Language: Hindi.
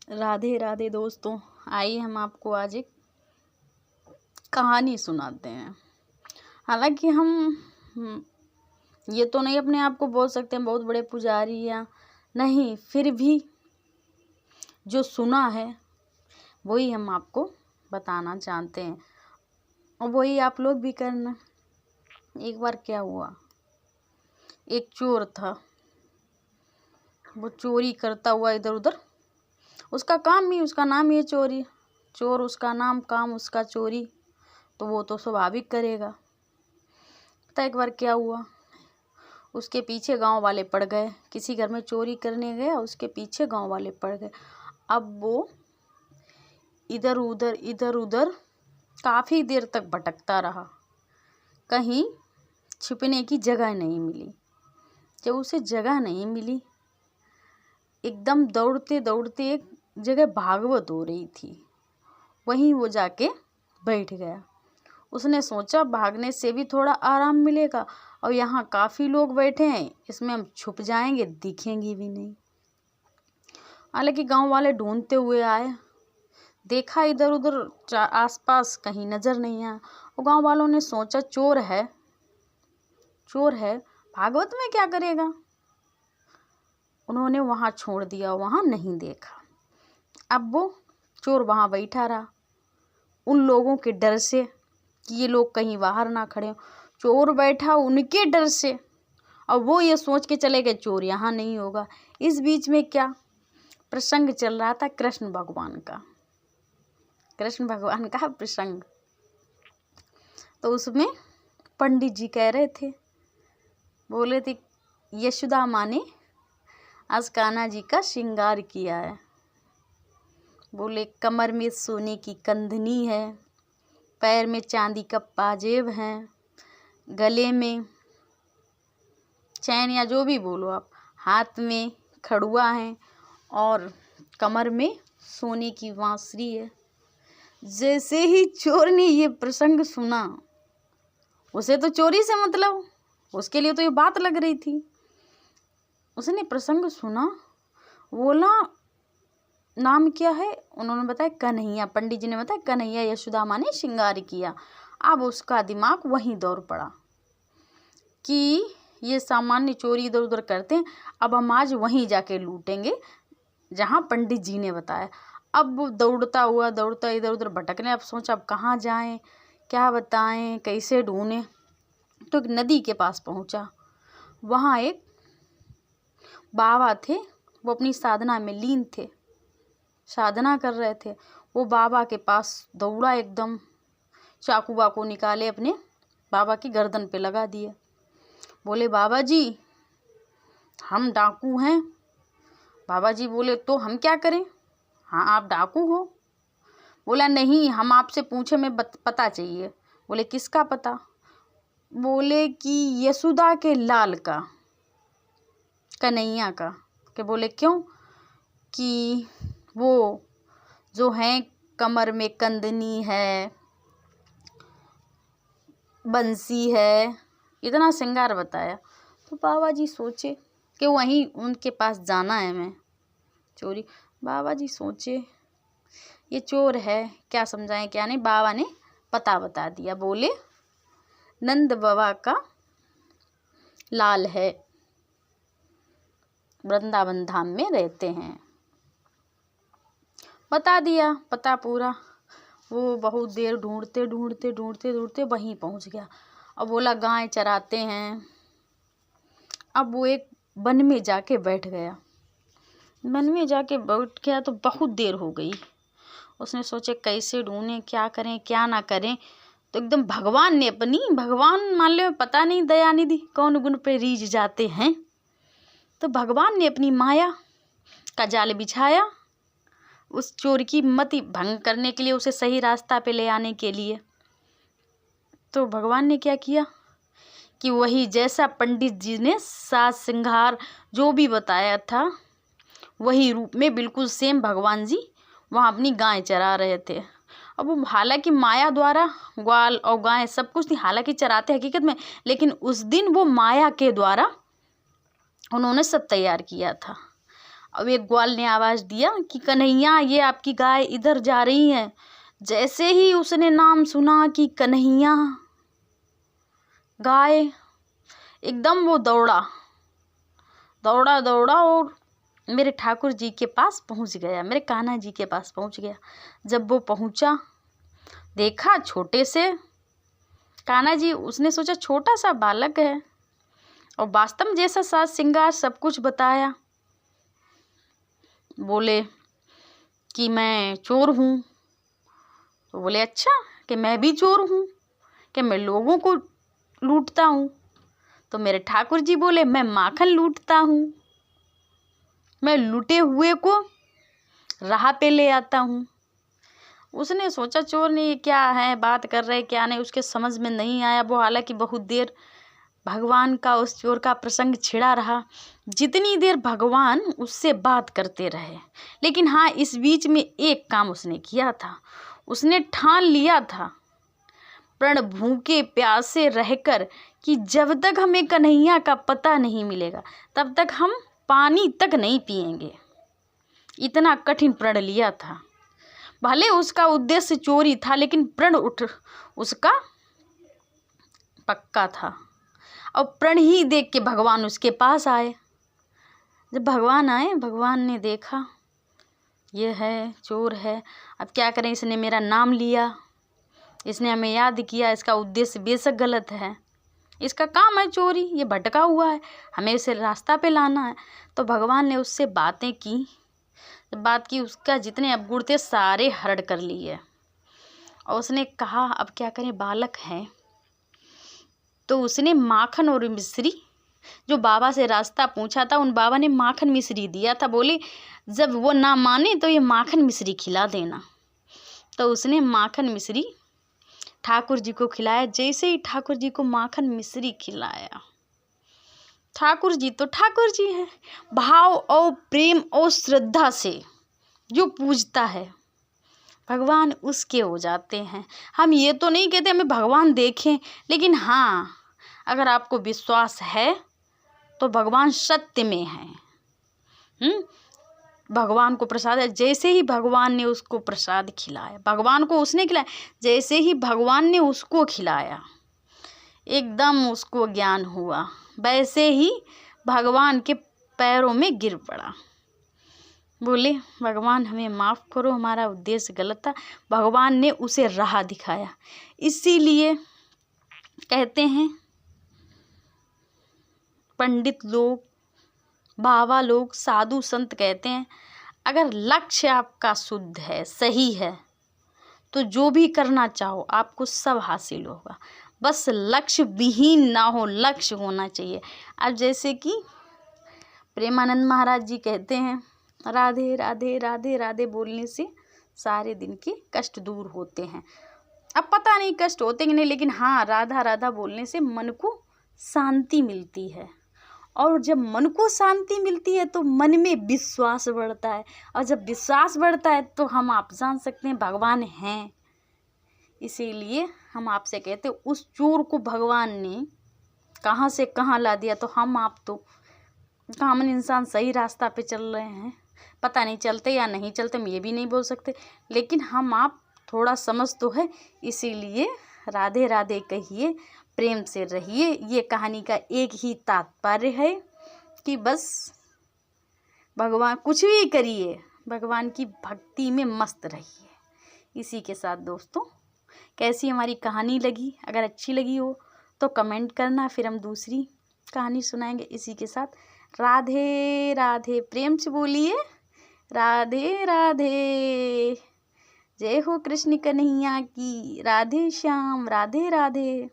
राधे राधे दोस्तों, आइए हम आपको आज एक कहानी सुनाते हैं। हालांकि हम ये तो नहीं अपने आप को बोल सकते हैं बहुत बड़े पुजारी या नहीं, फिर भी जो सुना है वही हम आपको बताना चाहते हैं और वही आप लोग भी करना। एक बार क्या हुआ, एक चोर था। वो चोरी करता हुआ इधर उधर, उसका नाम ही है चोरी। चोर उसका नाम, काम उसका चोरी, तो वो तो स्वाभाविक करेगा। पता एक बार क्या हुआ, उसके पीछे गांव वाले पड़ गए। किसी घर में चोरी करने गया, उसके पीछे गांव वाले पड़ गए। अब वो इधर उधर काफ़ी देर तक भटकता रहा, कहीं छिपने की जगह नहीं मिली। जब उसे जगह नहीं मिली, एकदम दौड़ते दौड़ते एक जगह भागवत हो रही थी, वहीं वो जाके बैठ गया। उसने सोचा भागने से भी थोड़ा आराम मिलेगा और यहाँ काफ़ी लोग बैठे हैं, इसमें हम छुप जाएंगे, दिखेंगे भी नहीं। हालांकि गांव वाले ढूंढते हुए आए, देखा इधर उधर आसपास, कहीं नज़र नहीं आया। और गांव वालों ने सोचा चोर है, भागवत में क्या करेगा। उन्होंने वहाँ छोड़ दिया, वहाँ नहीं देखा। अब वो चोर वहाँ बैठा रहा, उन लोगों के डर से कि ये लोग कहीं बाहर ना खड़े हों। चोर बैठा उनके डर से, और वो ये सोच के चले गए चोर यहाँ नहीं होगा। इस बीच में क्या प्रसंग चल रहा था, कृष्ण भगवान का प्रसंग। तो उसमें पंडित जी कह रहे थे, बोले थे यशोदा माँ ने आज कान्हा जी का श्रृंगार किया है। बोले कमर में सोने की कंधनी है, पैर में चांदी का पाजेब है, गले में चैन या जो भी बोलो आप, हाथ में खड़ुआ है और कमर में सोने की बांसुरी है। जैसे ही चोर ने ये प्रसंग सुना, उसे तो चोरी से मतलब, उसके लिए तो ये बात लग रही थी। उसने प्रसंग सुना, बोला नाम क्या है। उन्होंने बताया कन्हैया। पंडित जी ने बताया कन्हैया यशोदा माँ ने श्रृंगार किया। अब उसका दिमाग वहीं दौड़ पड़ा कि ये सामान्य चोरी इधर उधर करते हैं, अब हम आज वहीं जाके लूटेंगे जहाँ पंडित जी ने बताया। अब वो दौड़ता इधर उधर भटकने। अब सोचा अब कहाँ जाएं, क्या बताएं, कैसे ढूंढें। तो एक नदी के पास पहुँचा। वहाँ एक बाबा थे, वो अपनी साधना में लीन थे, साधना कर रहे थे। वो बाबा के पास दौड़ा, एकदम चाकू वाकू निकाले, अपने बाबा की गर्दन पे लगा दिए। बोले बाबा जी हम डाकू हैं। बाबा जी बोले तो हम क्या करें, हाँ आप डाकू हो। बोला नहीं, हम आपसे पूछे, में पता चाहिए। बोले किसका पता। बोले कि यशोदा के लाल का, कन्हैया का। के बोले क्यों, कि वो जो हैं कमर में कंदनी है, बंसी है, इतना श्रृंगार बताया। तो बाबा जी सोचे कि वहीं उनके पास जाना है मैं चोरी। बाबा जी सोचे ये चोर है, क्या समझाएं क्या नहीं। बाबा ने पता बता दिया। बोले नंद बाबा का लाल है, वृंदावन धाम में रहते हैं। बता दिया पता पूरा। वो बहुत देर ढूंढते वहीं पहुंच गया। अब बोला गाय चराते हैं। अब वो एक वन में जाके बैठ गया। वन में जाके बैठ गया तो बहुत देर हो गई। उसने सोचे कैसे ढूंढें, क्या करें क्या ना करें। तो एकदम भगवान मान लो, पता नहीं दयानिधि कौन गुण पे रीझ जाते हैं। तो भगवान ने अपनी माया का जाल बिछाया उस चोर की मति भंग करने के लिए, उसे सही रास्ता पे ले आने के लिए। तो भगवान ने क्या किया कि वही जैसा पंडित जी ने साज श्रृंगार जो भी बताया था, वही रूप में बिल्कुल सेम भगवान जी वहाँ अपनी गाय चरा रहे थे। अब वो हालांकि माया द्वारा ग्वाल और गाय सब कुछ थी, हालांकि चराते हकीकत में, लेकिन उस दिन वो माया के द्वारा उन्होंने सब तैयार किया था। अब एक ग्वाल ने आवाज़ दिया कि कन्हैया, ये आपकी गाय इधर जा रही है। जैसे ही उसने नाम सुना कि कन्हैया, गाय एकदम वो दौड़ा दौड़ा दौड़ा और मेरे ठाकुर जी के पास पहुंच गया, मेरे कान्हा जी के पास पहुंच गया। जब वो पहुंचा, देखा छोटे से कान्हा जी, उसने सोचा छोटा सा बालक है, और वास्तव में जैसा साज श्रृंगार सब कुछ बताया। बोले कि मैं चोर हूँ। तो बोले अच्छा, कि मैं भी चोर हूँ, कि मैं लोगों को लूटता हूँ। तो मेरे ठाकुर जी बोले मैं माखन लूटता हूँ, मैं लूटे हुए को राह पे ले आता हूँ। उसने सोचा चोर ने क्या है बात कर रहे क्या नहीं, उसके समझ में नहीं आया। वो हालांकि बहुत देर भगवान का उस चोर का प्रसंग छिड़ा रहा, जितनी देर भगवान उससे बात करते रहे। लेकिन हाँ, इस बीच में एक काम उसने किया था। उसने ठान लिया था प्रण भूखे प्यासे रहकर कि जब तक हमें कन्हैया का पता नहीं मिलेगा तब तक हम पानी तक नहीं पिएंगे। इतना कठिन प्रण लिया था। भले उसका उद्देश्य चोरी था, लेकिन प्रण उसका पक्का था। और प्रण ही देख के भगवान उसके पास आए। जब भगवान आए, भगवान ने देखा ये है चोर है, अब क्या करें, इसने मेरा नाम लिया, इसने हमें याद किया, इसका उद्देश्य बेशक गलत है, इसका काम है चोरी, ये भटका हुआ है, हमें इसे रास्ता पे लाना है। तो भगवान ने उससे बातें की। जब बात की, उसका जितने अवगुण थे सारे हरण कर लिए। और उसने कहा अब क्या करें, बालक है। तो उसने माखन और मिश्री, जो बाबा से रास्ता पूछा था, उन बाबा ने माखन मिश्री दिया था। बोले जब वो ना माने तो ये माखन मिश्री खिला देना। तो उसने माखन मिश्री ठाकुर जी को खिलाया। जैसे ही ठाकुर जी को माखन मिश्री खिलाया, ठाकुर जी तो ठाकुर जी हैं, भाव और प्रेम और श्रद्धा से जो पूजता है भगवान उसके हो जाते हैं। हम ये तो नहीं कहते हमें भगवान देखें, लेकिन हाँ, अगर आपको विश्वास है तो भगवान सत्य में है। भगवान को प्रसाद है। जैसे ही भगवान ने उसको प्रसाद खिलाया, भगवान को उसने खिलाया, जैसे ही भगवान ने उसको खिलाया एकदम उसको ज्ञान हुआ। वैसे ही भगवान के पैरों में गिर पड़ा। बोले भगवान हमें माफ़ करो, हमारा उद्देश्य गलत था। भगवान ने उसे राह दिखाया। इसीलिए कहते हैं पंडित लोग, बाबा लोग, साधु संत कहते हैं अगर लक्ष्य आपका शुद्ध है, सही है, तो जो भी करना चाहो आपको सब हासिल होगा। बस लक्ष्य विहीन ना हो, लक्ष्य होना चाहिए। अब जैसे कि प्रेमानंद महाराज जी कहते हैं राधे राधे राधे राधे बोलने से सारे दिन के कष्ट दूर होते हैं। अब पता नहीं कष्ट होते कि नहीं, लेकिन हाँ, राधा राधा बोलने से मन को शांति मिलती है। और जब मन को शांति मिलती है तो मन में विश्वास बढ़ता है, और जब विश्वास बढ़ता है तो हम आप जान सकते हैं भगवान हैं। इसीलिए हम आपसे कहते हैं उस चोर को भगवान ने कहाँ से कहाँ ला दिया। तो हम आप तो कॉमन इंसान सही रास्ता पे चल रहे हैं, पता नहीं चलते या नहीं चलते, हम ये भी नहीं बोल सकते, लेकिन हम आप थोड़ा समझ तो है। इसीलिए राधे राधे कहिए, प्रेम से रहिए। ये कहानी का एक ही तात्पर्य है कि बस भगवान कुछ भी करिए, भगवान की भक्ति में मस्त रहिए। इसी के साथ दोस्तों, कैसी हमारी कहानी लगी, अगर अच्छी लगी हो तो कमेंट करना, फिर हम दूसरी कहानी सुनाएंगे। इसी के साथ राधे राधे, प्रेम से बोलिए राधे राधे। जय हो कृष्ण कन्हैया की, राधे श्याम, राधे राधे।